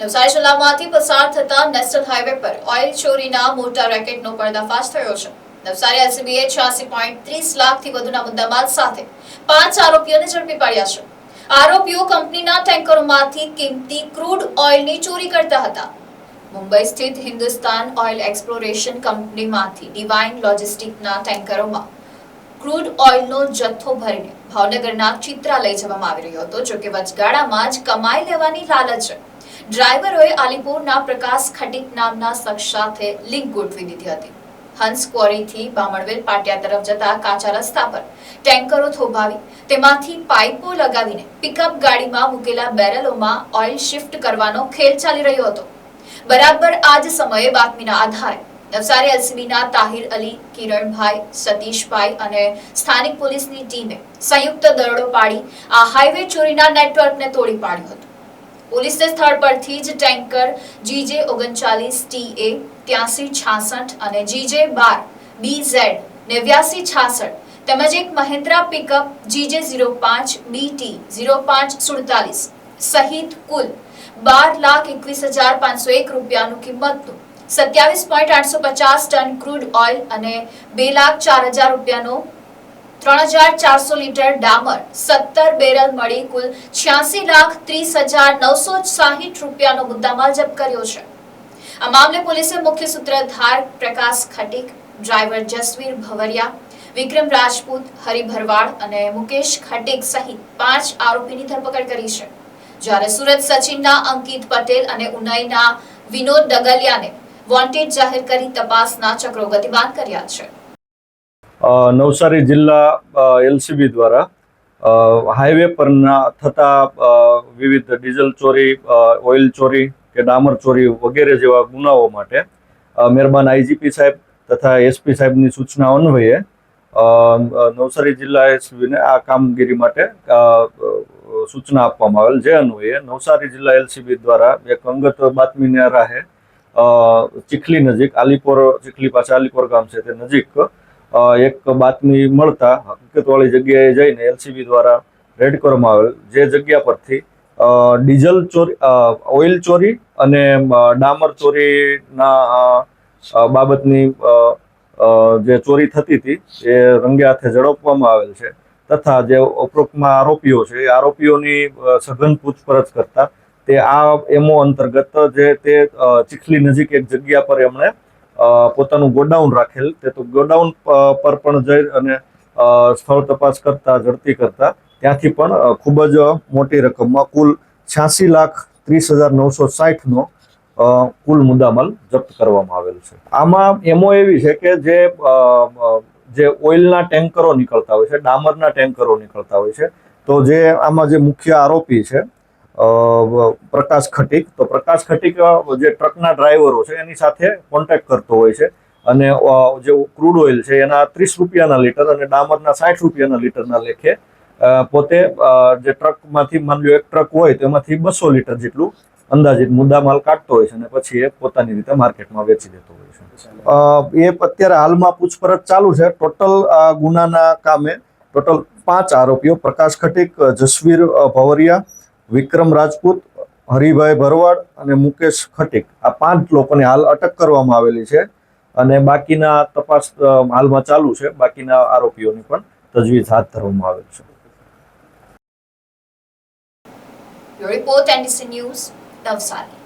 નવસારી જિલ્લામાંથી પસાર થતા નેશનલ હાઈવે પર ઓઇલ ચોરીના મોટા રેકેટનો પર્દાફાશ થયો છે. નવસારી એલસીબીએ 86.30 લાખથી વધુના મુદ્દામાલ સાથે 5 આરોપીઓને ઝડપી પાડ્યા છે. આરોપીઓ કંપનીના ટેન્કરોમાંથી કિંમતી ક્રૂડ ઓઇલની ચોરી કરતા હતા. મુંબઈ સ્થિત હિન્દુસ્તાન ઓઇલ એક્સપ્લોરેશન કંપનીમાંથી ડિવાઇન લોજિસ્ટિકના ટેન્કરોમાં ક્રૂડ ઓઇલનો જથ્થો ભરીને ભાવનગરના ચિત્રા લઈ જવામાં આવી રહ્યો હતો. જોકે વચગાળામાં જ કમાઈ લેવાની લાલચે ડ્રાઈવરોએ આલીપુરના પ્રકાશ ખટીક નામના શખ્સ સાથે લિંક ગોઠવી દીધી હતી. હંસ ક્વોરીથી બામણવેલ પાટિયા તરફ જતા કાચા રસ્તા પર ટેન્કરો થોભાવી તેમાંથી પાઇપો લગાવીને પિકઅપ ગાડીમાં મૂકેલા બેરલોમાં ઓઇલ શિફ્ટ કરવાનો ખેલ ચાલી રહ્યો હતો. બરાબર આ જ સમયે બાતમીના આધારે નવસારી એલસીબીના તાહિર અલી, કિરણભાઈ, સતીશભાઈ અને સ્થાનિક પોલીસની ટીમે સંયુક્ત દરોડો પાડી આ હાઈવે ચોરીના નેટવર્કને તોડી પાડ્યું હતું. પોલીસે સ્થળ પરથી જ ટેન્કર GJ39TA 8366 અને GJ12BZ 8966 તેમજ એક મહિન્દ્રા પિકઅપ GJ05BT 0547 સહિત કુલ 12,21,501 રૂપિયાનું કિંમતનું 27.850 ટન ક્રૂડ ઓઇલ અને 2,04,000 રૂપિયાનો 3,400 લીટર ડામર 17 બેરલ મળી કુલ 86,30,960 રૂપિયાનો મુદ્દામાલ જપ્ત કર્યો છે. આ મામલે પોલીસે મુખ્ય સૂત્રધાર પ્રકાશ ખટીક, ડ્રાઈવર જસવીર ભવરિયા, વિક્રમ રાજપૂત, હરિ ભરવાડ અને મુકેશ ખટીક સહિત 5 આરોપીની ધરપકડ કરી છે. જ્યારે સુરત સચિનના અંકિત પટેલ અને ઉનાઈના વિનોદ ડગલિયાને વોન્ટેડ જાહેર કરી તપાસના ચક્રો ગતિમાન કર્યા છે. નવસારી જિલ્લા એલસીબી દ્વારા હાઈવે પરના થતા વિવિધ ડીઝલ ચોરી, ઓઇલ ચોરી કે ડામર ચોરી વગેરે જેવા ગુનાઓ માટે મહેરબાન આઈજીપી સાહેબ તથા એસપી સાહેબની સૂચના અન્વયે નવસારી જિલ્લા એલસીબીને આ કામગીરી માટે સૂચના આપવામાં આવેલ. જે અન્વયે નવસારી જિલ્લા એલસીબી દ્વારા એક અંગત બાતમીના રાહે ચીખલી નજીક ચીખલી પાસે આલીપોર ગામ છે તે નજીક એક બાતમી મળતા હકીકતવાળી જગ્યાએ જઈને એલસીબી દ્વારા રેડ કરવામાં આવેલ. જે જગ્યા પરથી ડીઝલ ચોરી, ઓઇલ ચોરી અને ડામર ચોરીના બાબતની જે ચોરી થતી હતી એ રંગે હાથે ઝડપવામાં આવેલ છે. તથા જે ઉપરોક્તમાં આરોપીઓ છે એ આરોપીઓની સઘન પૂછપરછ કરતા તે આ એમઓ અંતર્ગત જે તે ચીખલી નજીક એક જગ્યા પર એમણે પોતાનું ગોડાઉન રાખેલ તે તો ગોડાઉન પર પણ જઈ અને સ્થળ તપાસ કરતા ઝડપી કરતા ત્યાંથી પણ ખૂબ જ મોટી રકમમાં કુલ 86,30,960 નો કુલ મુદ્દામાલ જપ્ત કરવામાં આવેલ છે. આમાં એમો એવી છે કે જે ઓઇલના ટેન્કરો નીકળતા હોય છે, ડામરના ટેન્કરો નીકળતા હોય છે, તો જે આમાં જે મુખ્ય આરોપી છે પ્રકાશ ખટીક, તો પ્રકાશ ખટીક જે ટ્રકના ડ્રાઈવરો છે એની સાથે કોન્ટેક્ટ કરતો હોય છે અને જે ક્રૂડ ઓઇલ છે એના 30 રૂપિયાના લીટર અને ડામરના 60 રૂપિયાના લીટરના લેખે પોતે જે ટ્રકમાંથી માની લો એક ટ્રક હોય તો એમાંથી 200 લીટર જેટલું અંદાજિત મુદ્દામાલ કાઢતો હોય છે અને પછી એ પોતાની રીતે માર્કેટમાં વેચી દેતો હોય છે. એ અત્યારે હાલમાં પૂછપરછ ચાલુ છે. ટોટલ ગુનાના કામે ટોટલ 5 આરોપીઓ પ્રકાશ ખટીક, જસવીર ભવરિયા, વિક્રમ રાજપૂત, હરિભાઈ ભરવાડ અને મુકેશ ખટીક, આ 5 લોકોને હાલ અટક કરવામાં આવેલી છે અને બાકીના તપાસ હાલમાં ચાલુ છે. બાકીના આરોપીઓની પણ તજવીજ હાથ ધરવામાં આવેલ છે. Report NDC news, Navsari.